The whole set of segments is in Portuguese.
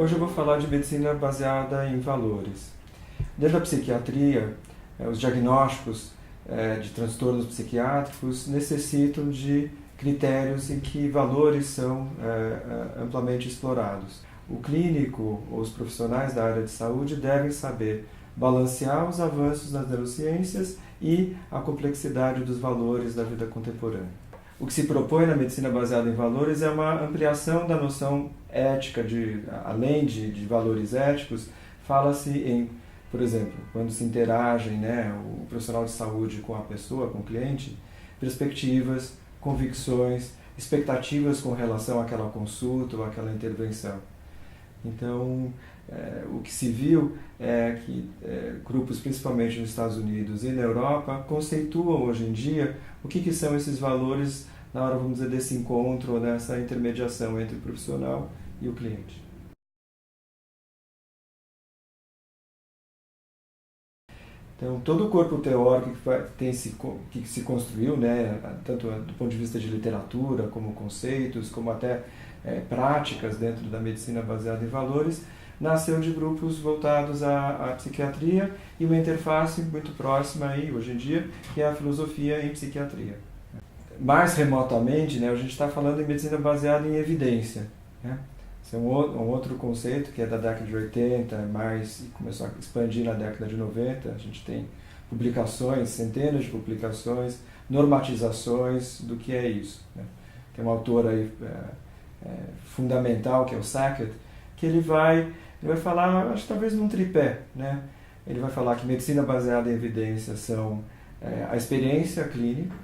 Hoje eu vou falar de medicina baseada em valores. Dentro da psiquiatria, os diagnósticos de transtornos psiquiátricos necessitam de critérios em que valores são amplamente explorados. O clínico ou os profissionais da área de saúde devem saber balancear os avanços nas neurociências e a complexidade dos valores da vida contemporânea. O que se propõe na medicina baseada em valores é uma ampliação da noção ética, além de valores éticos, fala-se em, por exemplo, quando se interagem o profissional de saúde com a pessoa, com o cliente, perspectivas, convicções, expectativas com relação àquela consulta ou àquela intervenção. Então, o que se viu é que grupos, principalmente nos Estados Unidos e na Europa, conceituam hoje em dia o que são esses valores na hora, vamos dizer, desse encontro, nessa intermediação entre o profissional e o cliente. Então, todo o corpo teórico que se construiu, tanto do ponto de vista de literatura, como conceitos, como até práticas dentro da medicina baseada em valores, nasceu de grupos voltados à psiquiatria e uma interface muito próxima aí, hoje em dia, que é a filosofia em psiquiatria. Mais remotamente, a gente está falando em medicina baseada em evidência. Esse é um outro conceito que é da década de 80, e começou a expandir na década de 90. A gente tem publicações, centenas de publicações, normatizações do que é isso. Tem um autor aí fundamental, que é o Sackett, que ele vai falar, acho que talvez num tripé. Ele vai falar que medicina baseada em evidência são a experiência clínica,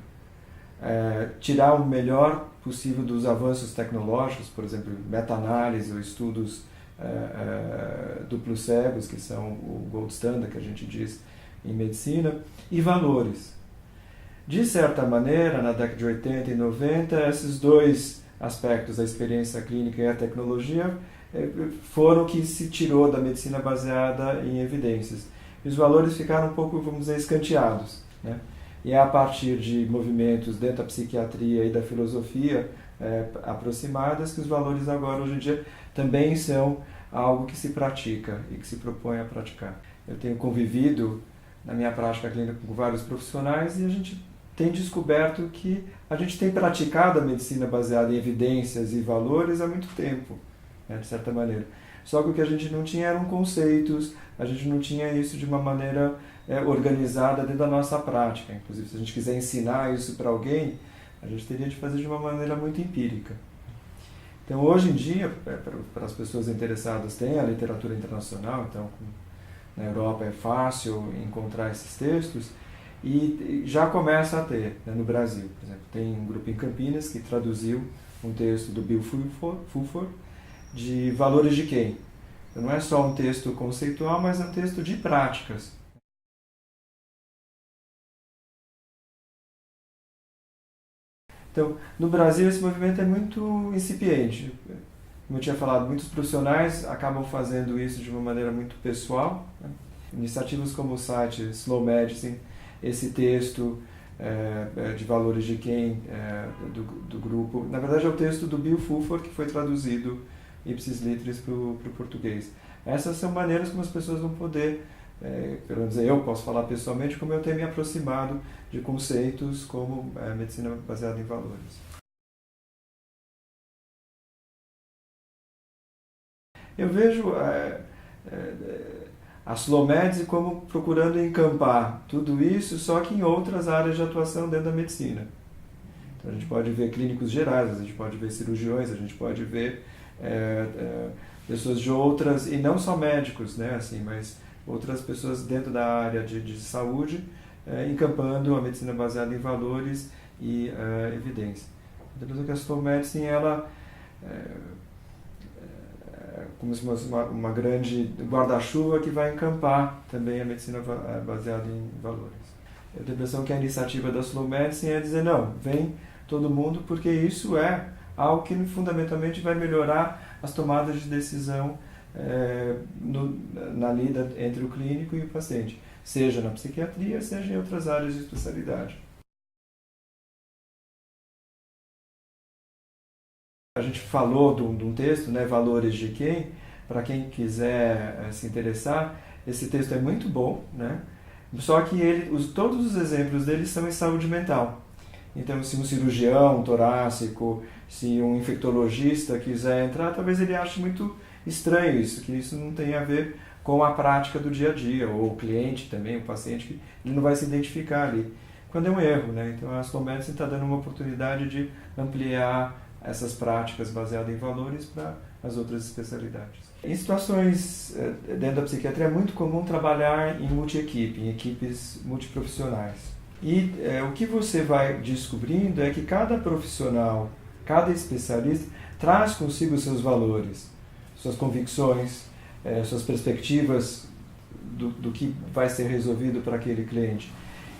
tirar o melhor possível dos avanços tecnológicos, por exemplo, meta-análise ou estudos duplos cegos, que são o gold standard, que a gente diz em medicina, e valores. De certa maneira, na década de 80 e 90, esses dois aspectos, a experiência clínica e a tecnologia, foram o que se tirou da medicina baseada em evidências. E os valores ficaram um pouco, vamos dizer, escanteados. E é a partir de movimentos dentro da psiquiatria e da filosofia aproximadas que os valores agora, hoje em dia, também são algo que se pratica e que se propõe a praticar. Eu tenho convivido na minha prática clínica com vários profissionais e a gente tem descoberto que a gente tem praticado a medicina baseada em evidências e valores há muito tempo, de certa maneira. Só que o que a gente não tinha eram conceitos, a gente não tinha isso de uma maneira organizada dentro da nossa prática. Inclusive, se a gente quiser ensinar isso para alguém, a gente teria de fazer de uma maneira muito empírica. Então, hoje em dia, para as pessoas interessadas, tem a literatura internacional, então na Europa é fácil encontrar esses textos, e já começa a ter, no Brasil. Por exemplo, tem um grupo em Campinas que traduziu um texto do Bill Fulford, de Valores de Quem? Então, não é só um texto conceitual, mas é um texto de práticas. Então, no Brasil, esse movimento é muito incipiente. Como eu tinha falado, muitos profissionais acabam fazendo isso de uma maneira muito pessoal. Iniciativas como o site Slow Medicine, esse texto de Valores de Quem, do grupo, na verdade é o texto do Bill Fulford que foi traduzido ipsis literis para o português. Essas são maneiras como as pessoas vão poder, pelo menos eu posso falar pessoalmente, como eu tenho me aproximado de conceitos como medicina baseada em valores. Eu vejo a Slow Medicine como procurando encampar tudo isso, só que em outras áreas de atuação dentro da medicina. Então, a gente pode ver clínicos gerais, a gente pode ver cirurgiões, a gente pode ver pessoas de outras, e não só médicos, mas outras pessoas dentro da área de saúde, encampando a medicina baseada em valores e evidência. Então, a Slow Medicine, ela como se fosse uma grande guarda-chuva que vai encampar também a medicina baseada em valores. Eu tenho a impressão que a iniciativa da Slow Medicine é dizer, não, vem todo mundo, porque isso é algo que fundamentalmente vai melhorar as tomadas de decisão na lida entre o clínico e o paciente, seja na psiquiatria, seja em outras áreas de especialidade. A gente falou de um texto, Valores de Quem? para quem quiser se interessar, esse texto é muito bom, né? Só que todos os exemplos dele são em saúde mental. Então, se um cirurgião torácico, se um infectologista quiser entrar, talvez ele ache muito estranho isso, que isso não tem a ver com a prática do dia a dia, ou o cliente também, o paciente, que ele não vai se identificar ali. Quando é um erro, né? Então, a Slow Medicine está dando uma oportunidade de ampliar essas práticas baseadas em valores para as outras especialidades. Em situações dentro da psiquiatria é muito comum trabalhar em multi-equipe, em equipes multiprofissionais. E o que você vai descobrindo é que cada profissional, cada especialista traz consigo seus valores, suas convicções, suas perspectivas do que vai ser resolvido para aquele cliente.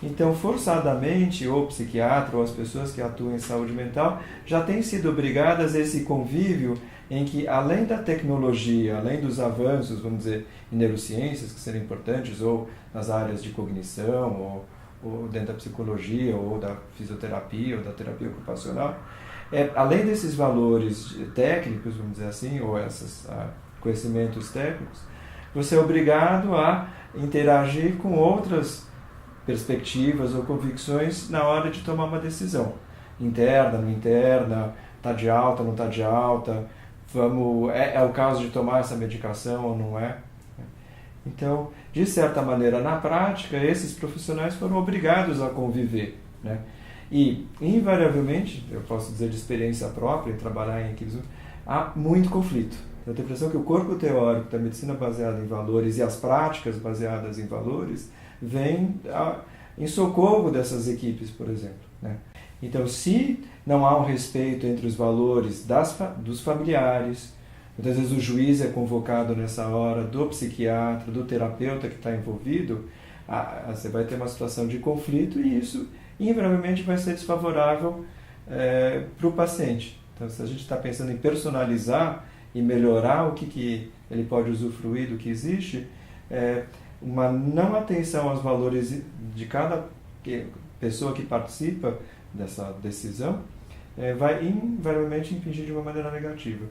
Então, forçadamente, o psiquiatra ou as pessoas que atuam em saúde mental já têm sido obrigadas a esse convívio em que, além da tecnologia, além dos avanços, vamos dizer, em neurociências, que seriam importantes, ou nas áreas de cognição, ou dentro da psicologia, ou da fisioterapia, ou da terapia ocupacional, além desses valores técnicos, vamos dizer assim, ou esses conhecimentos técnicos, você é obrigado a interagir com outras perspectivas ou convicções na hora de tomar uma decisão. Interna, não interna, está de alta, não está de alta, é o caso de tomar essa medicação ou não é. Então, de certa maneira, na prática, esses profissionais foram obrigados a conviver, né? E, invariavelmente, eu posso dizer de experiência própria, em trabalhar em equipes, há muito conflito. Eu tenho a impressão que o corpo teórico da medicina baseada em valores e as práticas baseadas em valores vêm em socorro dessas equipes, por exemplo, né? Então, se não há um respeito entre os valores dos familiares, muitas vezes o juiz é convocado nessa hora, do psiquiatra, do terapeuta que está envolvido, você vai ter uma situação de conflito e isso, invariavelmente, vai ser desfavorável para o paciente. Então, se a gente está pensando em personalizar e melhorar o que ele pode usufruir do que existe, uma não atenção aos valores de cada pessoa que participa dessa decisão vai invariavelmente impingir de uma maneira negativa.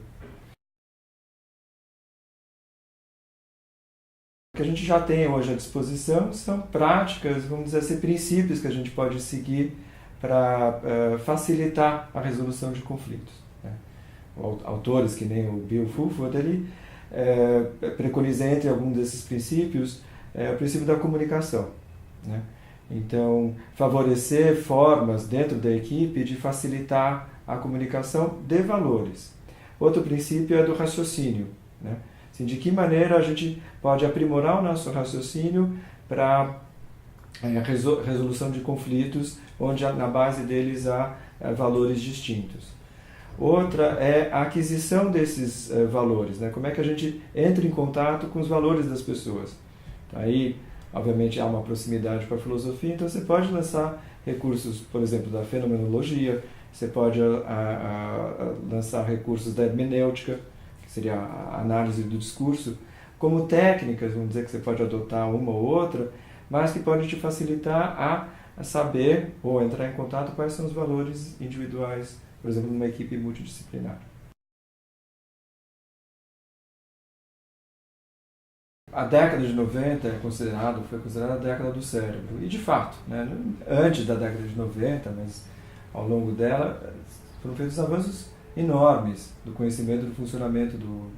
O que a gente já tem hoje à disposição são práticas, vamos dizer assim, princípios que a gente pode seguir para facilitar a resolução de conflitos, né? Autores que nem o Bill Fulford, ele preconiza entre alguns desses princípios o princípio da comunicação, né? Então, favorecer formas dentro da equipe de facilitar a comunicação de valores. Outro princípio é do raciocínio, né? Assim, de que maneira a gente pode aprimorar o nosso raciocínio para resolução de conflitos, onde na base deles há valores distintos. Outra é a aquisição desses valores, né? Como é que a gente entra em contato com os valores das pessoas. Aí, obviamente, há uma proximidade com a filosofia, então você pode lançar recursos, por exemplo, da fenomenologia, você pode lançar recursos da hermenêutica, que seria a análise do discurso, como técnicas, vamos dizer que você pode adotar uma ou outra, mas que pode te facilitar a saber ou entrar em contato quais são os valores individuais, por exemplo, numa equipe multidisciplinar. A década de 90 foi considerada a década do cérebro. E, de fato, né, antes da década de 90, mas ao longo dela, foram feitos avanços enormes do conhecimento do funcionamento do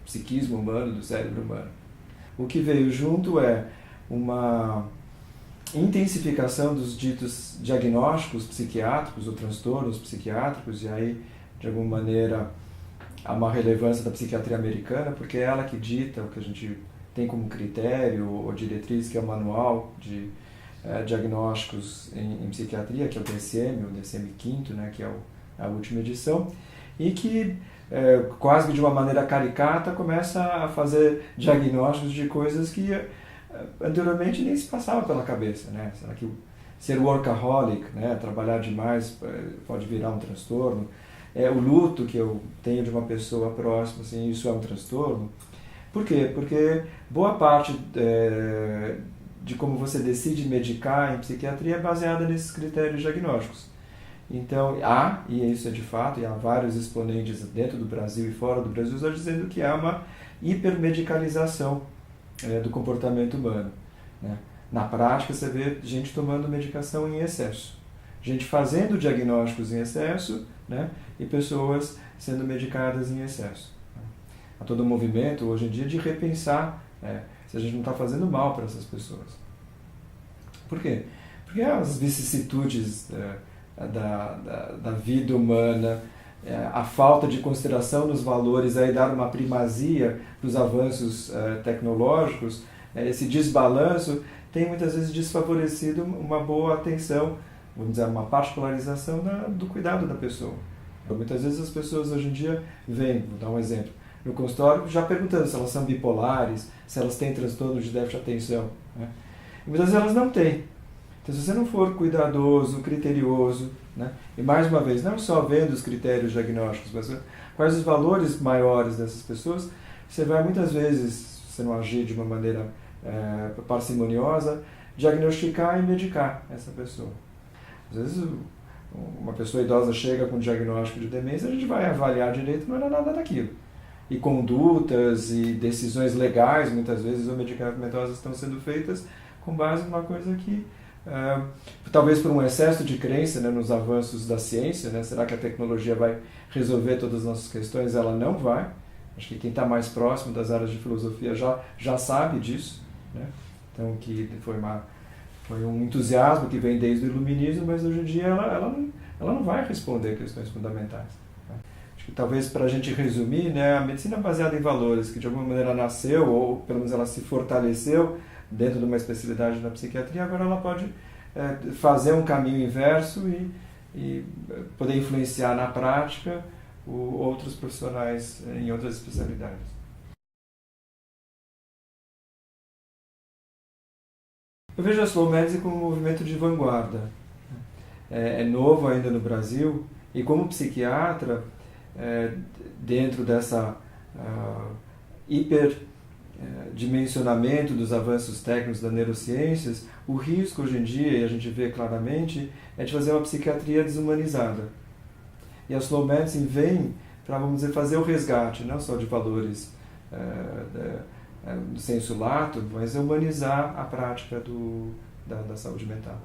psiquismo humano, do cérebro humano. O que veio junto é uma intensificação dos ditos diagnósticos psiquiátricos ou transtornos psiquiátricos, e aí, de alguma maneira, há uma relevância da psiquiatria americana, porque é ela que dita o que a gente tem como critério ou diretriz, que é o Manual de Diagnósticos em Psiquiatria, que é o DSM, o DSM-5, né, que é a última edição, e que, quase que de uma maneira caricata, começa a fazer diagnósticos de coisas que anteriormente nem se passava pela cabeça, né? Será que ser workaholic, né, trabalhar demais, pode virar um transtorno? O luto que eu tenho de uma pessoa próxima, assim, isso é um transtorno? Por quê? Porque boa parte de como você decide medicar em psiquiatria é baseada nesses critérios diagnósticos. Então, e isso é de fato, e há vários exponentes dentro do Brasil e fora do Brasil já dizendo que há uma hipermedicalização do comportamento humano, né? Na prática, você vê gente tomando medicação em excesso, gente fazendo diagnósticos em excesso, né? E pessoas sendo medicadas em excesso. Há todo um movimento hoje em dia de repensar se a gente não está fazendo mal para essas pessoas. Por quê? Porque as vicissitudes da vida humana, a falta de consideração nos valores, aí dar uma primazia para os avanços tecnológicos, esse desbalanço tem muitas vezes desfavorecido uma boa atenção, vamos dizer, uma particularização do cuidado da pessoa. Então, muitas vezes as pessoas hoje em dia vêm, vou dar um exemplo, no consultório já perguntando se elas são bipolares, se elas têm transtorno de déficit de atenção, né? E muitas vezes elas não têm. Então, se você não for cuidadoso, criterioso, né? E mais uma vez, não só vendo os critérios diagnósticos, mas quais os valores maiores dessas pessoas, você vai muitas vezes, se você não agir de uma maneira parcimoniosa, diagnosticar e medicar essa pessoa. Às vezes, uma pessoa idosa chega com diagnóstico de demência, a gente vai avaliar direito, não era nada daquilo. E condutas e decisões legais, muitas vezes, ou medicamentosas estão sendo feitas com base numa coisa que, talvez por um excesso de crença, né, nos avanços da ciência, né, será que a tecnologia vai resolver todas as nossas questões? Ela não vai. Acho que quem está mais próximo das áreas de filosofia já sabe disso, né? Então, que foi um entusiasmo que vem desde o iluminismo, mas hoje em dia ela não vai responder questões fundamentais. Acho que talvez, para a gente resumir, né, a medicina baseada em valores, que de alguma maneira nasceu, ou pelo menos ela se fortaleceu dentro de uma especialidade na psiquiatria, agora ela pode fazer um caminho inverso e poder influenciar na prática outros profissionais em outras especialidades. Eu vejo a Slow Medicine como um movimento de vanguarda. É novo ainda no Brasil, e como psiquiatra, dentro dessa hiperdimensionamento dos avanços técnicos das neurociências, o risco hoje em dia, e a gente vê claramente, é de fazer uma psiquiatria desumanizada. E a Slow Medicine vem para, vamos dizer, fazer o resgate, não só de valores do senso lato, mas humanizar a prática da saúde mental.